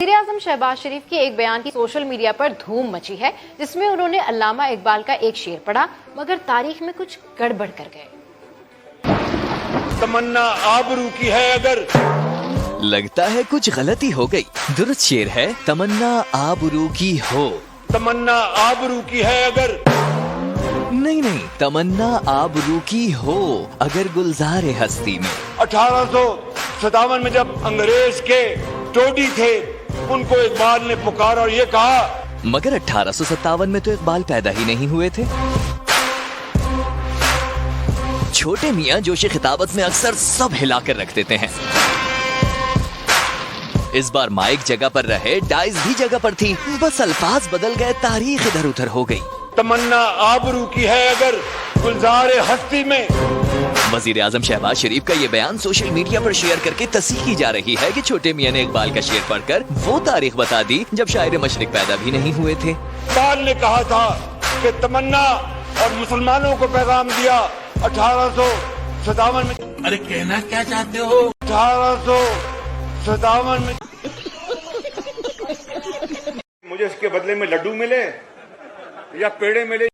वज़ीर-ए-आज़म शहबाज शरीफ के एक बयान की सोशल मीडिया पर धूम मची है, जिसमें उन्होंने अल्लामा इकबाल का एक शेर पढ़ा, मगर तारीख में कुछ गड़बड़ कर गए। तमन्ना आबरू की है अगर, लगता है कुछ गलती हो गई। दुरुस्त शेर है, तमन्ना आबरू की हो। तमन्ना आबरू की है अगर, नहीं, तमन्ना आबरू की हो अगर गुलजार हस्ती में। 1857 में जब अंग्रेज के टोडी थे, उनको इकबाल ने पुकारा और ये कहा, मगर 1857 में तो इकबाल पैदा ही नहीं हुए थे। छोटे मियाँ जोश खिताबत में अक्सर सब हिला कर रख देते हैं। इस बार माइक जगह पर रहे, डाइस भी जगह पर थी, बस अल्फाज बदल गए, तारीख इधर उधर हो गई। तमन्ना आबरू की है अगर गुलजार हस्ती में। वज़ीर-ए-आज़म शहबाज शरीफ का ये बयान सोशल मीडिया पर शेयर करके तस्दीक की जा रही है कि छोटे मियाँ ने इकबाल का शेर पढ़कर वो तारीख बता दी जब शायर मशरिक पैदा भी नहीं हुए थे। इकबाल ने कहा था कि तमन्ना और मुसलमानों को पैगाम दिया 1857 में। अरे कहना क्या चाहते हो? 1857 में मुझे इसके बदले में लड्डू मिले या पेड़े मिले।